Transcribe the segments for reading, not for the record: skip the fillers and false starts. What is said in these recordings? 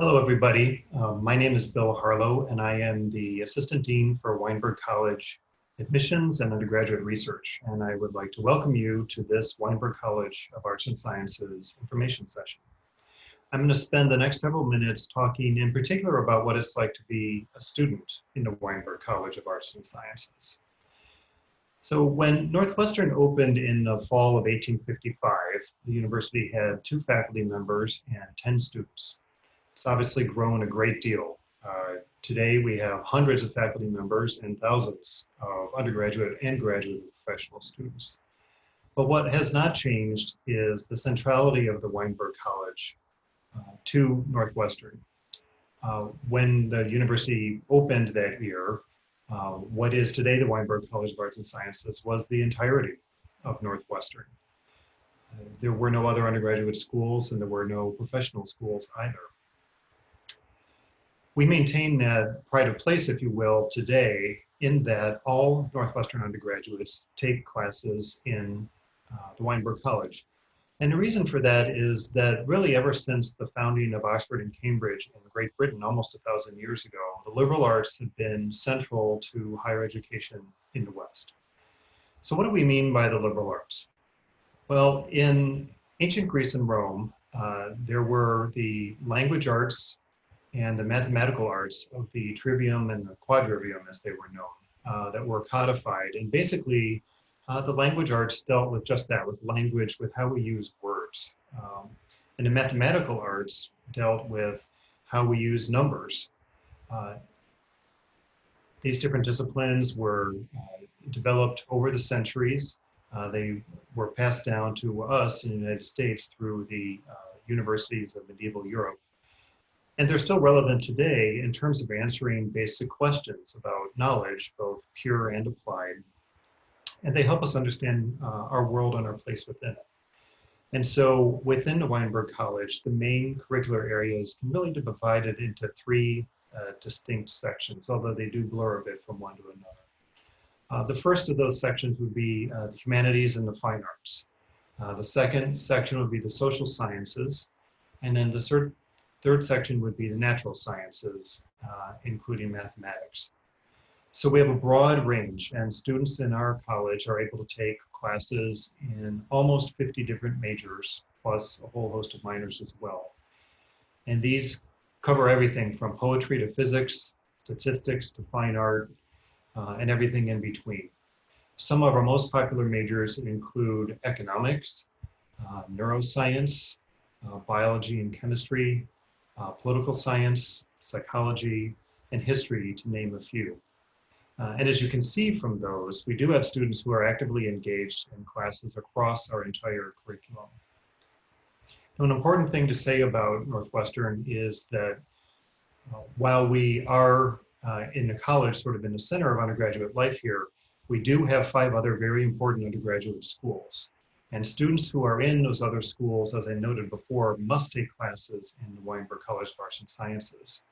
Hello, everybody. My name is Bill Harlow, and I am the Assistant Dean for Weinberg College Admissions and Undergraduate Research. And I would like to welcome you to this Weinberg College of Arts and Sciences information session. I'm going to spend the next several minutes talking in particular about what it's like to be a student in the Weinberg College of Arts and Sciences. So when Northwestern opened in the fall of 1855, the university had 2 faculty members and 10 students. It's obviously grown a great deal. Today we have hundreds of faculty members and thousands of undergraduate and graduate professional students. But what has not changed is the centrality of the Weinberg College to Northwestern. When the university opened that year, what is today the Weinberg College of Arts and Sciences was the entirety of Northwestern. There were no other undergraduate schools and there were no professional schools either. We maintain that pride of place, if you will, today in that all Northwestern undergraduates take classes in the Weinberg College. And the reason for that is that really ever since the founding of Oxford and Cambridge in Great Britain almost 1,000 years ago, the liberal arts have been central to higher education in the West. So what do we mean by the liberal arts? Well, in ancient Greece and Rome, there were the language arts and the mathematical arts of the trivium and the quadrivium, as they were known, that were codified. And basically, the language arts dealt with just that, with language, with how we use words. And the mathematical arts dealt with how we use numbers. These different disciplines were developed over the centuries. They were passed down to us in the United States through the universities of medieval Europe. And they're still relevant today in terms of answering basic questions about knowledge, both pure and applied. And they help us understand our world and our place within it. And so within the Weinberg College, the main curricular areas can really be divided into 3 distinct sections, although they do blur a bit from one to another. The first of those sections would be the humanities and the fine arts. The second section would be the social sciences. And then the third section would be the natural sciences, including mathematics. So we have a broad range, and students in our college are able to take classes in almost 50 different majors, plus a whole host of minors as well. And these cover everything from poetry to physics, statistics to fine art, and everything in between. Some of our most popular majors include economics, neuroscience, biology and chemistry, political science, psychology, and history, to name a few. And as you can see from those, we do have students who are actively engaged in classes across our entire curriculum. Now, an important thing to say about Northwestern is that while we are in the college, sort of in the center of undergraduate life here, we do have 5 other very important undergraduate schools. And students who are in those other schools, as I noted before, must take classes in the Weinberg College of Arts and Sciences.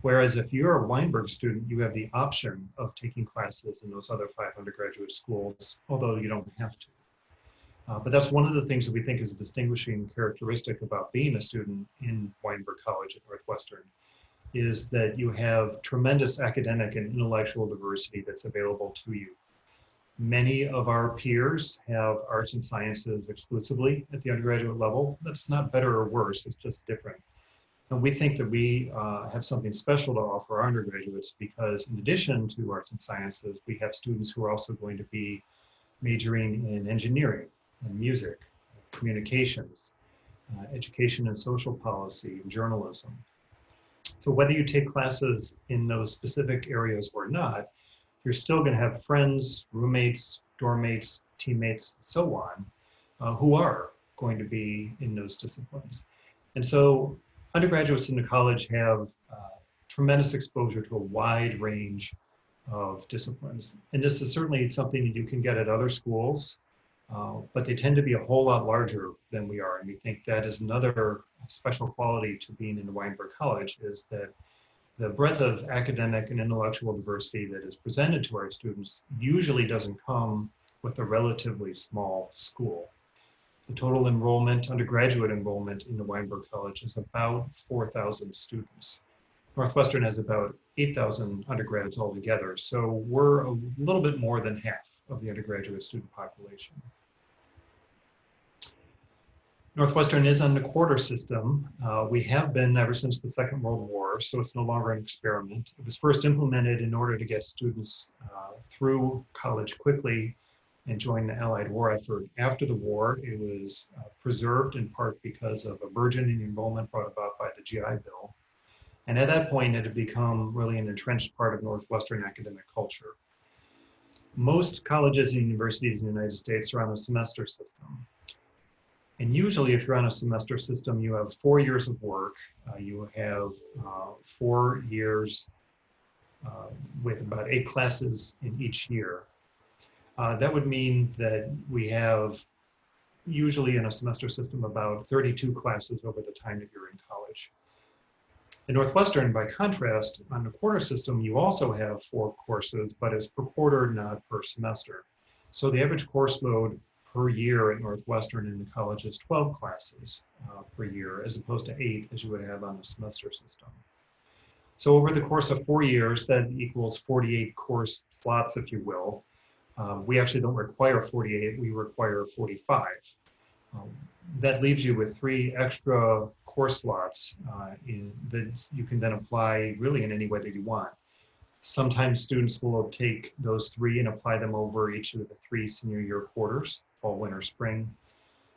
Whereas if you're a Weinberg student, you have the option of taking classes in those other 5 undergraduate schools, although you don't have to. But that's one of the things that we think is a distinguishing characteristic about being a student in Weinberg College at Northwestern, is that you have tremendous academic and intellectual diversity that's available to you. Many of our peers have arts and sciences exclusively at the undergraduate level. That's not better or worse, it's just different. And we think that we have something special to offer our undergraduates because in addition to arts and sciences, we have students who are also going to be majoring in engineering and music, communications, education and social policy, and journalism. So whether you take classes in those specific areas or not, you're still going to have friends, roommates, dorm mates, teammates, and so on, who are going to be in those disciplines. And so undergraduates in the college have tremendous exposure to a wide range of disciplines. And this is certainly something that you can get at other schools, but they tend to be a whole lot larger than we are. And we think that is another special quality to being in the Weinberg College, is that the breadth of academic and intellectual diversity that is presented to our students usually doesn't come with a relatively small school. The total enrollment, undergraduate enrollment in the Weinberg College is about 4,000 students. Northwestern has about 8,000 undergrads altogether, so we're a little bit more than half of the undergraduate student population. Northwestern is on the quarter system. We have been ever since the Second World War, so it's no longer an experiment. It was first implemented in order to get students through college quickly and join the Allied war effort. After the war, it was preserved in part because of a burgeoning enrollment brought about by the GI Bill. And at that point, it had become really an entrenched part of Northwestern academic culture. Most colleges and universities in the United States are on a semester system. And usually, if you're on a semester system, you have 4 years of work. You have 4 years with about 8 classes in each year. That would mean that we have, usually in a semester system, about 32 classes over the time that you're in college. At Northwestern, by contrast, on the quarter system, you also have 4 courses, but it's per quarter, not per semester. So the average course load per year at Northwestern in the college is 12 classes per year, as opposed to 8 as you would have on a semester system. So over the course of 4 years, that equals 48 course slots, if you will. We actually don't require 48, we require 45. That leaves you with 3 extra course slots that you can then apply really in any way that you want. Sometimes students will take those 3 and apply them over each of the 3 senior year quarters, fall, winter, spring,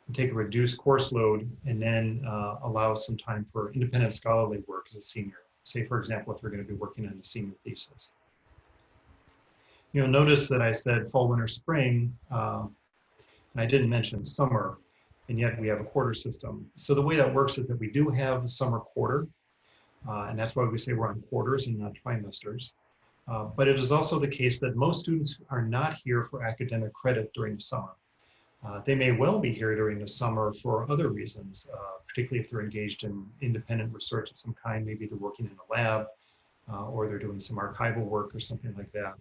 and take a reduced course load, and then allow some time for independent scholarly work as a senior. Say, for example, if you're going to be working on a senior thesis. You'll notice that I said fall, winter, spring, and I didn't mention summer, and yet we have a quarter system. So the way that works is that we do have a summer quarter, and that's why we say we're on quarters and not trimesters. But it is also the case that most students are not here for academic credit during the summer. They may well be here during the summer for other reasons, particularly if they're engaged in independent research of some kind. Maybe they're working in a lab, or they're doing some archival work or something like that.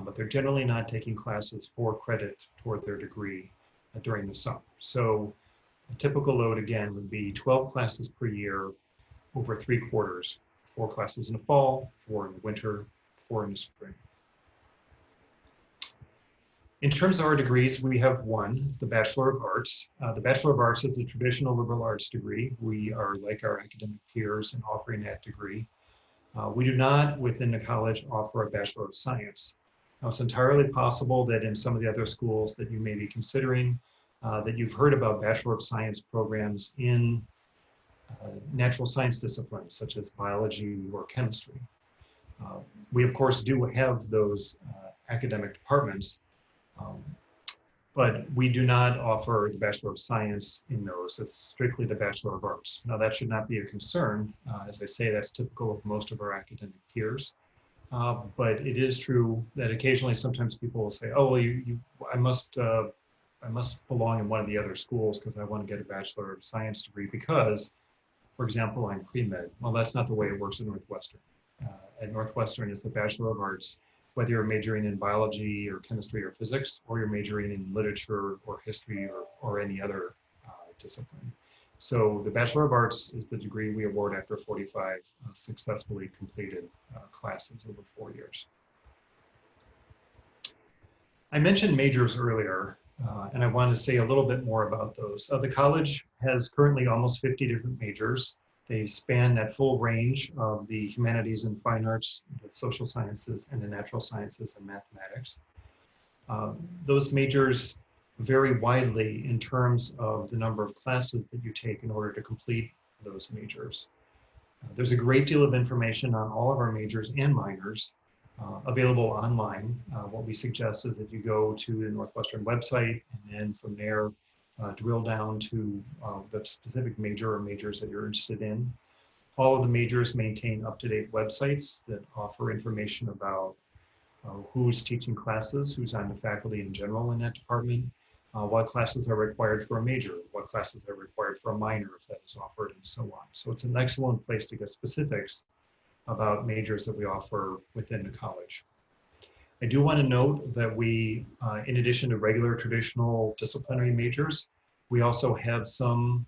But they're generally not taking classes for credit toward their degree during the summer. So a typical load, again, would be 12 classes per year over 3 quarters, 4 classes in the fall, 4 in the winter, 4 in the spring. In terms of our degrees, we have one, the Bachelor of Arts. The Bachelor of Arts is a traditional liberal arts degree. We are like our academic peers in offering that degree. We do not, within the college, offer a Bachelor of Science. Now, it's entirely possible that in some of the other schools that you may be considering, that you've heard about Bachelor of Science programs in natural science disciplines, such as biology or chemistry. We, of course, do have those academic departments, but we do not offer the Bachelor of Science in those. It's strictly the Bachelor of Arts. Now, that should not be a concern. As I say, that's typical of most of our academic peers. But it is true that occasionally, sometimes people will say, "Oh, well, I must belong in one of the other schools because I want to get a Bachelor of Science degree because, for example, I'm pre-med." Well, that's not the way it works at Northwestern. At Northwestern, it's a Bachelor of Arts, whether you're majoring in biology or chemistry or physics, or you're majoring in literature or history or any other discipline. So the Bachelor of Arts is the degree we award after 45 successfully completed classes over 4 years. I mentioned majors earlier, and I want to say a little bit more about those. The college has currently almost 50 different majors. They span that full range of the humanities and fine arts, the social sciences, and the natural sciences and mathematics. Those majors vary widely in terms of the number of classes that you take in order to complete those majors. There's a great deal of information on all of our majors and minors available online. What we suggest is that you go to the Northwestern website and then from there drill down to the specific major or majors that you're interested in. All of the majors maintain up-to-date websites that offer information about who's teaching classes, who's on the faculty in general in that department, what classes are required for a major, what classes are required for a minor if that is offered, and so on. So it's an excellent place to get specifics about majors that we offer within the college. I do want to note that we, in addition to regular traditional disciplinary majors, We also have some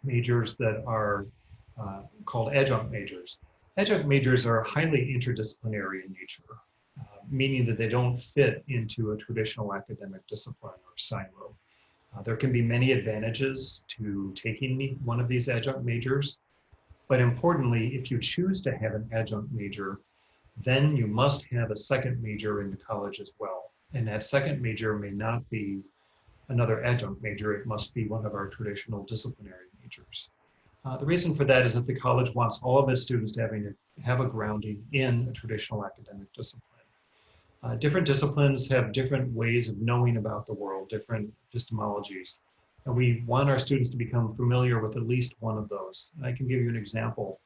majors that are called adjunct majors. Adjunct majors are highly interdisciplinary in nature, meaning that they don't fit into a traditional academic discipline or silo. There can be many advantages to taking one of these adjunct majors, but importantly, if you choose to have an adjunct major, then you must have a second major in the college as well. And that second major may not be another adjunct major, it must be one of our traditional disciplinary majors. The reason for that is that the college wants all of its students to have a grounding in a traditional academic discipline. Different disciplines have different ways of knowing about the world, different epistemologies. And we want our students to become familiar with at least one of those. And I can give you an example.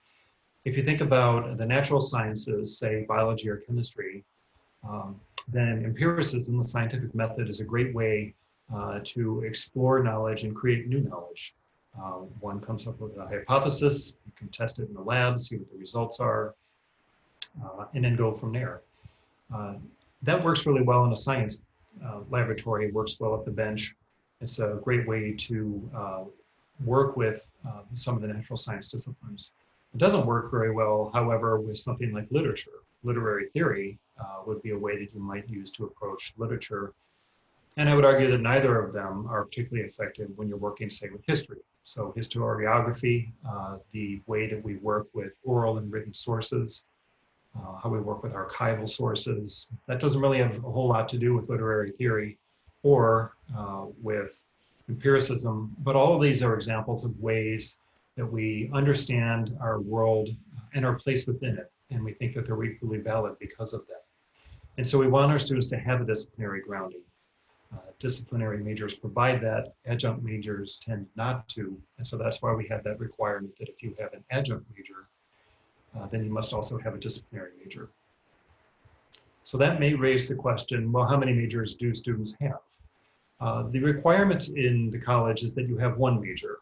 If you think about the natural sciences, say biology or chemistry, then empiricism, the scientific method, is a great way to explore knowledge and create new knowledge. One comes up with a hypothesis, you can test it in the lab, see what the results are, and then go from there. That works really well in a science laboratory, it works well at the bench. It's a great way to work with some of the natural science disciplines. It doesn't work very well, however, with something like literature. Literary theory would be a way that you might use to approach literature. And I would argue that neither of them are particularly effective when you're working, say, with history. So historiography, the way that we work with oral and written sources, how we work with archival sources, that doesn't really have a whole lot to do with literary theory or with empiricism, but all of these are examples of ways that we understand our world and our place within it, and we think that they're equally valid because of that. And so we want our students to have a disciplinary grounding. Disciplinary majors provide that, adjunct majors tend not to, and so that's why we have that requirement that if you have an adjunct major, then you must also have a disciplinary major. So that may raise the question, well, how many majors do students have? The requirement in the college is that you have one major,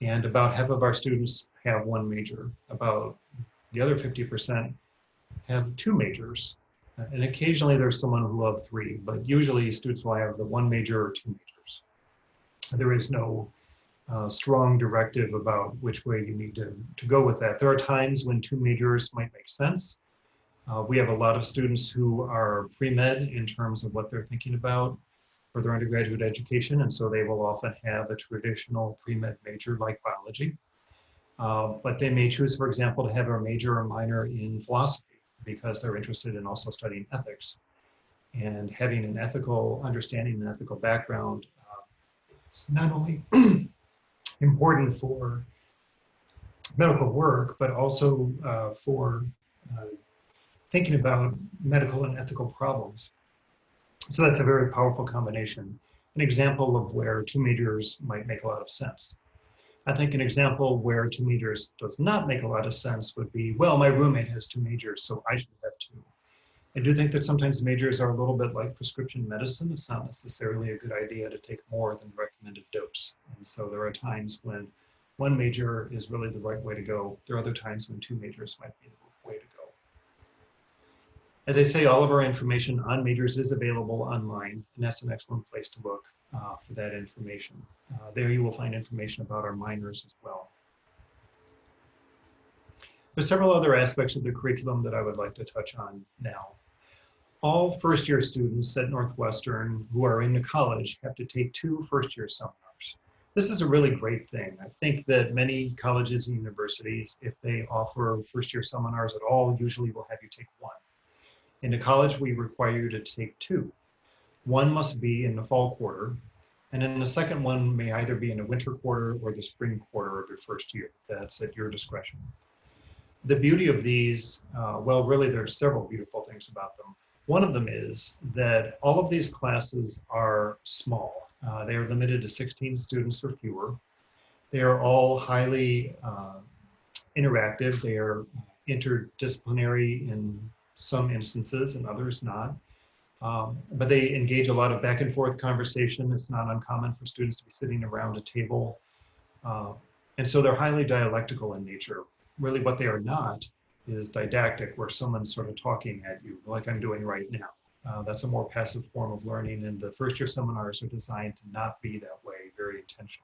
and about half of our students have one major. About the other 50% have two majors. And occasionally there's someone who will have three, but usually students will have the one major or two majors. There is no strong directive about which way you need to go with that. There are times when two majors might make sense. We have a lot of students who are pre-med in terms of what they're thinking about for their undergraduate education, and so they will often have a traditional pre-med major like biology. But they may choose, for example, to have a major or minor in philosophy because they're interested in also studying ethics. And having an ethical understanding and ethical background is not only important for medical work, but also for thinking about medical and ethical problems. So that's a very powerful combination. An example of where two majors might make a lot of sense. I think an example where two majors does not make a lot of sense would be, well, my roommate has two majors, so I should have two. I do think that sometimes majors are a little bit like prescription medicine. It's not necessarily a good idea to take more than the recommended dose. And so there are times when one major is really the right way to go. There are other times when two majors might be the way to go. As I say, all of our information on majors is available online, and that's an excellent place to look for that information. There you will find information about our minors as well. There's several other aspects of the curriculum that I would like to touch on now. All first-year students at Northwestern who are in the college have to take 2 first-year seminars. This is a really great thing. I think that many colleges and universities, if they offer first-year seminars at all, usually will have you take 1. In the college, we require you to take 2. One must be in the fall quarter, and then the second one may either be in the winter quarter or the spring quarter of your first year. That's at your discretion. The beauty of these, well, really there's several beautiful things about them. One of them is that all of these classes are small. They are limited to 16 students or fewer. They are all highly interactive. They are interdisciplinary in some instances and others not. But they engage a lot of back and forth conversation. It's not uncommon for students to be sitting around a table. And so they're highly dialectical in nature. Really what they are not is didactic, where someone's sort of talking at you like I'm doing right now. That's a more passive form of learning, and the first year seminars are designed to not be that way very very intentionally.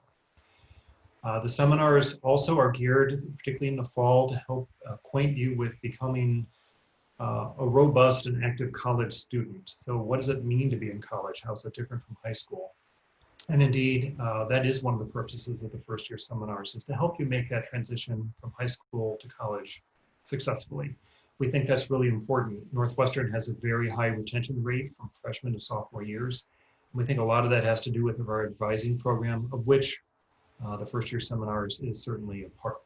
The seminars also are geared, particularly in the fall, to help acquaint you with becoming a robust and active college student. So what does it mean to be in college? How is it different from high school? And indeed, that is one of the purposes of the first year seminars, is to help you make that transition from high school to college successfully. We think that's really important. Northwestern has a very high retention rate from freshman to sophomore years. We think a lot of that has to do with our advising program, of which the first year seminars is certainly a part.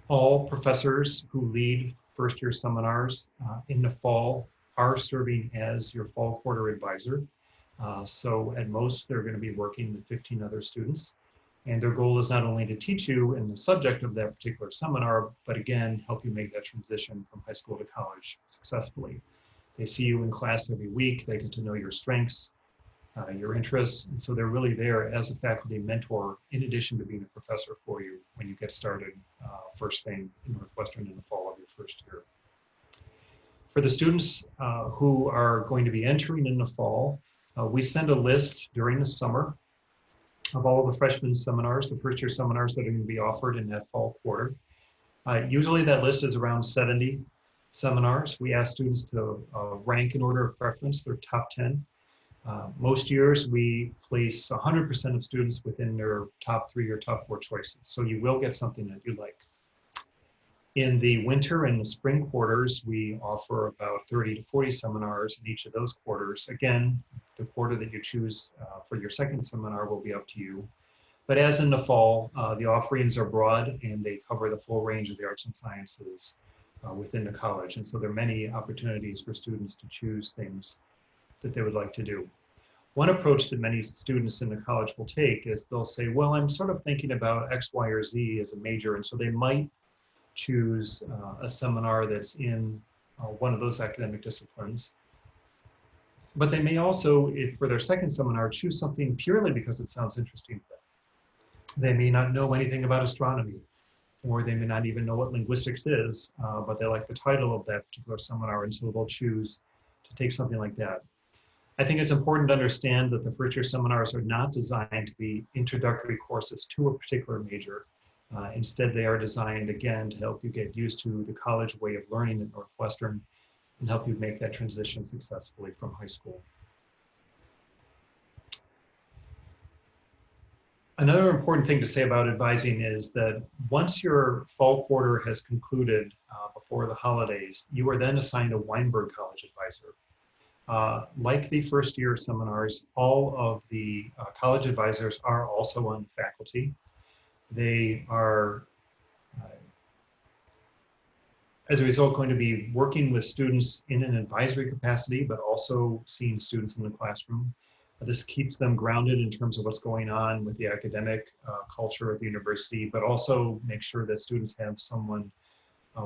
All professors who lead first year seminars in the fall are serving as your fall quarter advisor. So at most, they're going to be working with 15 other students. And their goal is not only to teach you in the subject of that particular seminar, but again, help you make that transition from high school to college successfully. They see you in class every week. They get to know your strengths, your interests. And so they're really there as a faculty mentor, in addition to being a professor for you when you get started first thing in Northwestern in the fall of your first year. For the students who are going to be entering in the fall, we send a list during the summer of all of the freshman seminars, the first year seminars that are going to be offered in that fall quarter. Usually that list is around 70 seminars. We ask students to rank in order of preference their top 10. Most years we place 100% of students within their top 3 or top 4 choices. So you will get something that you like. In the winter and the spring quarters, we offer about 30 to 40 seminars in each of those quarters. Again, the quarter that you choose for your second seminar will be up to you. But as in the fall, the offerings are broad and they cover the full range of the arts and sciences within the college. And so there are many opportunities for students to choose things that they would like to do. One approach that many students in the college will take is they'll say, well, I'm sort of thinking about X, Y, or Z as a major. And so they might choose a seminar that's in one of those academic disciplines. But they may also, for their second seminar, choose something purely because it sounds interesting to them. They may not know anything about astronomy, or they may not even know what linguistics is, but they like the title of that particular seminar, and so they'll choose to take something like that. I think it's important to understand that the first year seminars are not designed to be introductory courses to a particular major. Instead, they are designed, again, to help you get used to the college way of learning at Northwestern and help you make that transition successfully from high school. Another important thing to say about advising is that once your fall quarter has concluded before the holidays, you are then assigned a Weinberg College advisor. Like the first year seminars, all of the college advisors are also on faculty. They are, as a result, going to be working with students in an advisory capacity, but also seeing students in the classroom. This keeps them grounded in terms of what's going on with the academic culture of the university, but also make sure that students have someone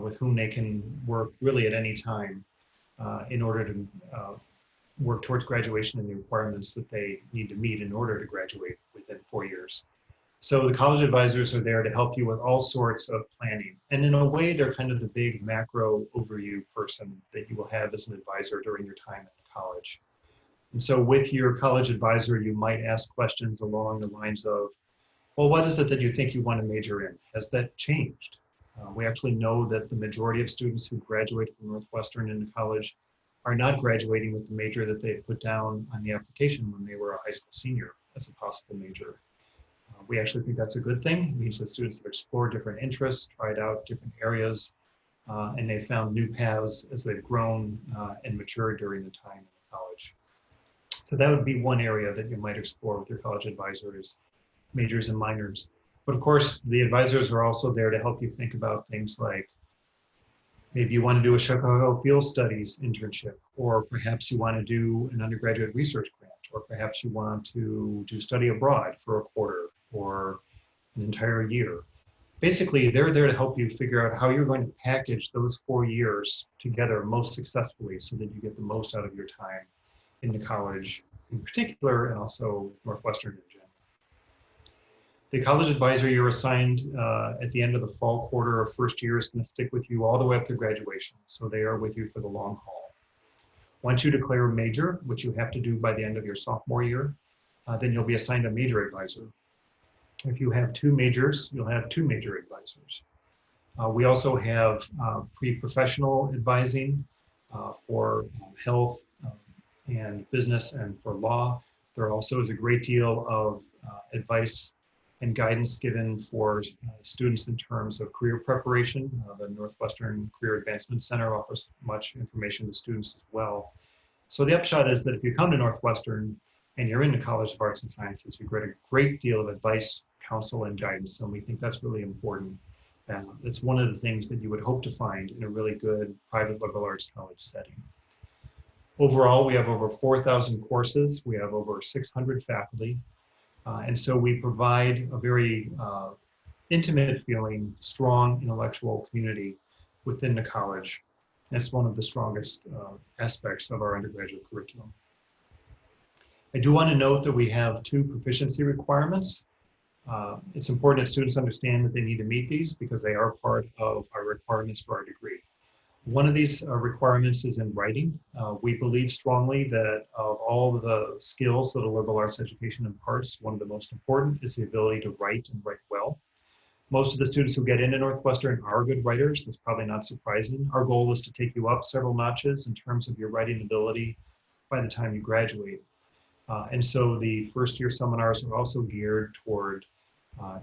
with whom they can work really at any time in order to work towards graduation and the requirements that they need to meet in order to graduate within 4 years. So the college advisors are there to help you with all sorts of planning. And in a way, they're kind of the big macro overview person that you will have as an advisor during your time at college. And so with your college advisor, you might ask questions along the lines of, well, what is it that you think you want to major in? Has that changed? We actually know that the majority of students who graduate from Northwestern into college are not graduating with the major that they put down on the application when they were a high school senior as a possible major. We actually think that's a good thing. It means that students have explored different interests, tried out different areas, and they found new paths as they've grown and matured during the time in college. So that would be one area that you might explore with your college advisors, majors and minors. But of course, the advisors are also there to help you think about things like, maybe you want to do a Chicago Field Studies internship, or perhaps you want to do an undergraduate research grant, or perhaps you want to do study abroad for a quarter or an entire year. Basically, they're there to help you figure out how you're going to package those 4 years together most successfully so that you get the most out of your time in the college in particular, and also Northwestern in general. The college advisor you're assigned at the end of the fall quarter of first year is going to stick with you all the way up to graduation. So they are with you for the long haul. Once you declare a major, which you have to do by the end of your sophomore year, then you'll be assigned a major advisor. If you have two majors, you'll have two major advisors. We also have pre-professional advising for health and business and for law. There also is a great deal of advice and guidance given for students in terms of career preparation. The Northwestern Career Advancement Center offers much information to students as well. So the upshot is that if you come to Northwestern and you're in the College of Arts and Sciences, you get a great deal of advice, counsel, and guidance, and we think that's really important. It's one of the things that you would hope to find in a really good private liberal arts college setting. Overall, we have over 4,000 courses. We have over 600 faculty. And so we provide a very intimate feeling, strong intellectual community within the college. That's one of the strongest aspects of our undergraduate curriculum. I do want to note that we have two proficiency requirements. It's important that students understand that they need to meet these because they are part of our requirements for our degree. One of these requirements is in writing. We believe strongly that of all of the skills that a liberal arts education imparts, one of the most important is the ability to write and write well. Most of the students who get into Northwestern are good writers. That's probably not surprising. Our goal is to take you up several notches in terms of your writing ability by the time you graduate. And so the first year seminars are also geared toward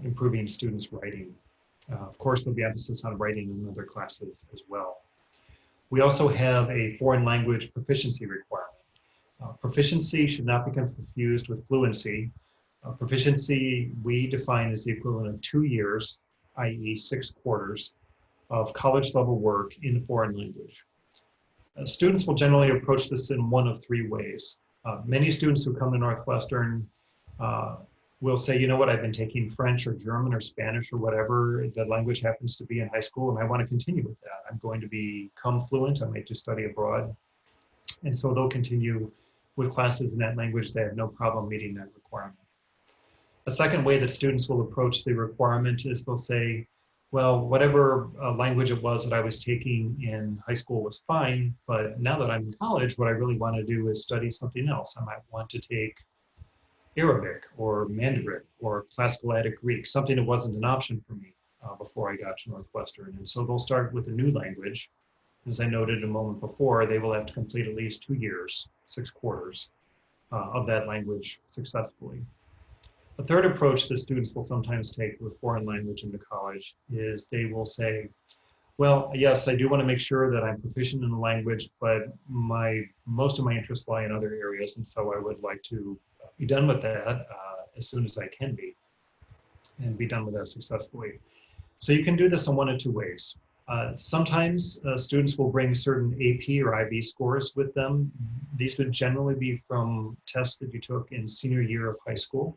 improving students' writing. Of course, there'll be emphasis on writing in other classes as well. We also have a foreign language proficiency requirement. Proficiency should not be confused with fluency. Proficiency we define as the equivalent of 2 years, i.e. 6 quarters, of college level work in a foreign language. Students will generally approach this in one of three ways. Many students who come to Northwestern will say, you know what, I've been taking French or German or Spanish or whatever the language happens to be in high school, and I want to continue with that. I'm going to become fluent. I might just study abroad. And so they'll continue with classes in that language. They have no problem meeting that requirement. A second way that students will approach the requirement is they'll say, well, whatever language it was that I was taking in high school was fine, but now that I'm in college, what I really want to do is study something else. I might want to take Arabic or Mandarin or classical Attic Greek, something that wasn't an option for me before I got to Northwestern. And so they'll start with a new language. As I noted a moment before, they will have to complete at least 2 years, 6 quarters of that language successfully. A third approach that students will sometimes take with foreign language into college is they will say, well, yes, I do want to make sure that I'm proficient in the language, but most of my interests lie in other areas, and so I would like to be done with that as soon as I can be, and be done with that successfully. So you can do this in one of two ways. Sometimes students will bring certain AP or IB scores with them. These would generally be from tests that you took in senior year of high school.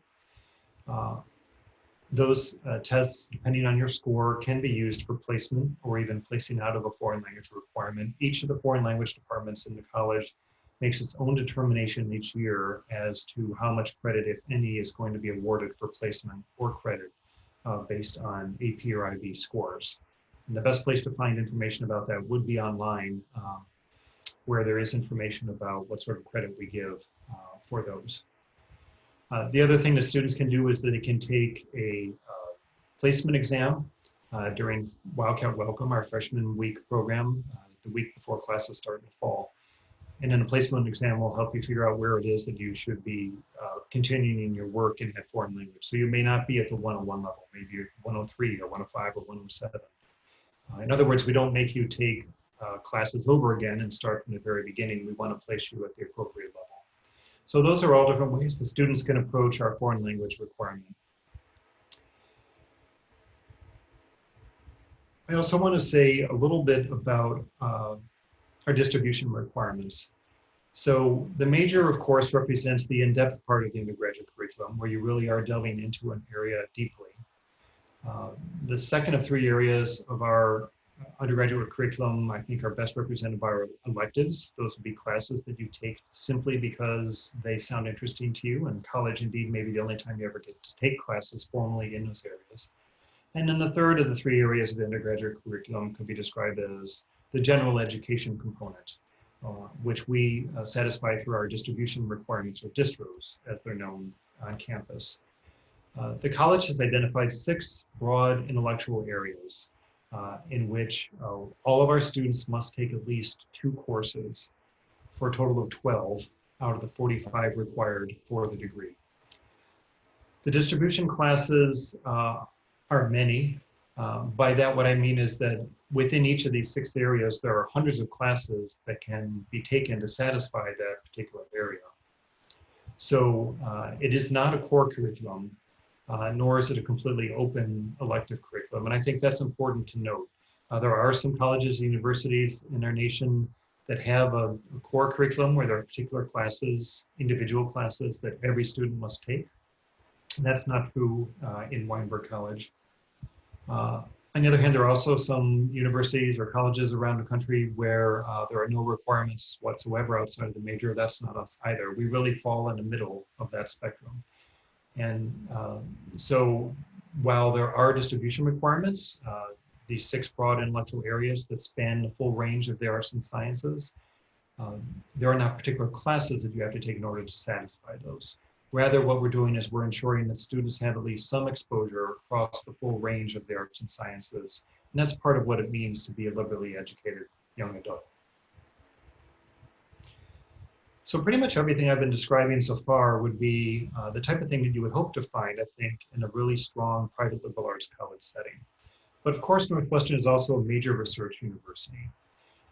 Those tests, depending on your score, can be used for placement or even placing out of a foreign language requirement. Each of the foreign language departments in the college makes its own determination each year as to how much credit, if any, is going to be awarded for placement or credit based on AP or IB scores. And the best place to find information about that would be online, where there is information about what sort of credit we give for those. The other thing that students can do is that they can take a placement exam during Wildcat Welcome, our freshman week program, the week before classes start in the fall. And then a placement exam will help you figure out where it is that you should be continuing your work in that foreign language. So you may not be at the 101 level, maybe you're 103 or 105 or 107. In other words, we don't make you take classes over again and start from the very beginning. We want to place you at the appropriate level. So those are all different ways the students can approach our foreign language requirement. I also want to say a little bit about our distribution requirements. So the major, of course, represents the in-depth part of the undergraduate curriculum, where you really are delving into an area deeply. The second of three areas of our undergraduate curriculum, I think, are best represented by our electives. Those would be classes that you take simply because they sound interesting to you, and college indeed may be the only time you ever get to take classes formally in those areas. And then the third of the three areas of the undergraduate curriculum could be described as the general education component. which we satisfy through our distribution requirements, or distros, as they're known on campus. The college has identified 6 broad intellectual areas in which all of our students must take at least 2 courses, for a total of 12 out of the 45 required for the degree. The distribution classes are many. By that, what I mean is that within each of these 6 areas, there are hundreds of classes that can be taken to satisfy that particular area. So it is not a core curriculum, nor is it a completely open elective curriculum. And I think that's important to note. There are some colleges and universities in our nation that have a core curriculum where there are particular classes, individual classes that every student must take. And that's not true in Weinberg College. On the other hand, there are also some universities or colleges around the country where there are no requirements whatsoever outside of the major. That's not us either. We really fall in the middle of that spectrum. And so while there are distribution requirements, these 6 broad intellectual areas that span the full range of the arts and sciences, there are not particular classes that you have to take in order to satisfy those. Rather, what we're doing is we're ensuring that students have at least some exposure across the full range of the arts and sciences. And that's part of what it means to be a liberally educated young adult. So pretty much everything I've been describing so far would be the type of thing that you would hope to find, I think, in a really strong private liberal arts college setting. But of course, Northwestern is also a major research university.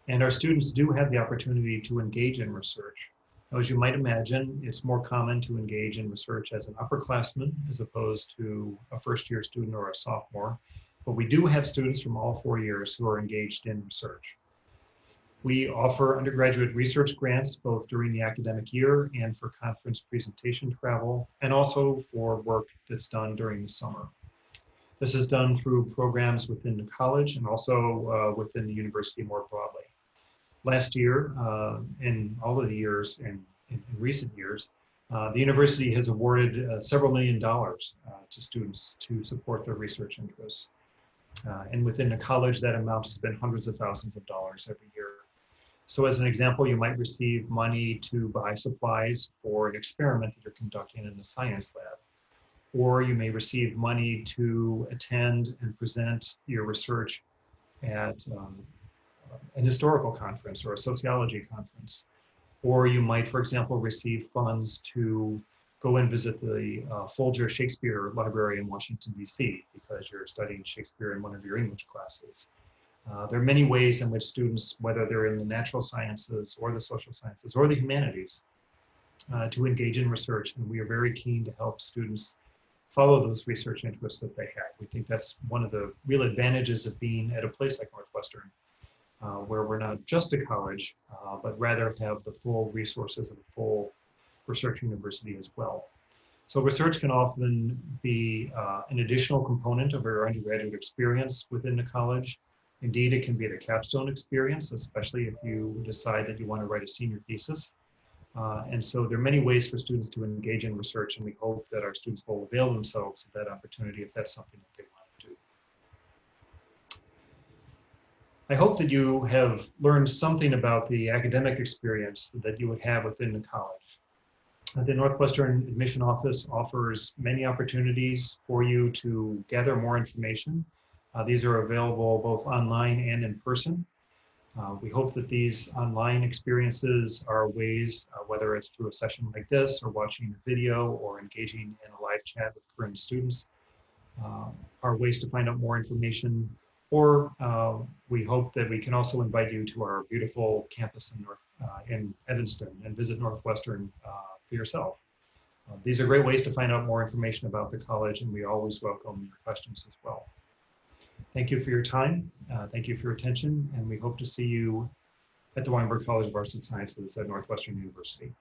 And our students do have the opportunity to engage in research. As you might imagine, it's more common to engage in research as an upperclassman as opposed to a first-year student or a sophomore. But we do have students from all 4 years who are engaged in research. We offer undergraduate research grants both during the academic year and for conference presentation travel, and also for work that's done during the summer. This is done through programs within the college and also within the university more broadly. Last year, and all of the years in recent years, the university has awarded several $1,000,000 to students to support their research interests. And within the college, that amount has been hundreds of thousands of dollars every year. So as an example, you might receive money to buy supplies for an experiment that you're conducting in the science lab. Or you may receive money to attend and present your research at an historical conference or a sociology conference. Or you might, for example, receive funds to go and visit the Folger Shakespeare Library in Washington, D.C., because you're studying Shakespeare in one of your English classes. There are many ways in which students, whether they're in the natural sciences or the social sciences or the humanities, to engage in research, and we are very keen to help students follow those research interests that they have. We think that's one of the real advantages of being at a place like Northwestern, where we're not just a college, but rather have the full resources of a full research university as well. So research can often be an additional component of your undergraduate experience within the college. Indeed, it can be the capstone experience, especially if you decide that you want to write a senior thesis. And so there are many ways for students to engage in research, and we hope that our students will avail themselves of that opportunity if that's something that they want to do. I hope that you have learned something about the academic experience that you would have within the college. The Northwestern Admission Office offers many opportunities for you to gather more information. These are available both online and in person. We hope that these online experiences are ways, whether it's through a session like this or watching a video or engaging in a live chat with current students, are ways to find out more information. Or we hope that we can also invite you to our beautiful campus in Evanston and visit Northwestern for yourself. These are great ways to find out more information about the college, and we always welcome your questions as well. Thank you for your time. Thank you for your attention, and we hope to see you at the Weinberg College of Arts and Sciences at Northwestern University.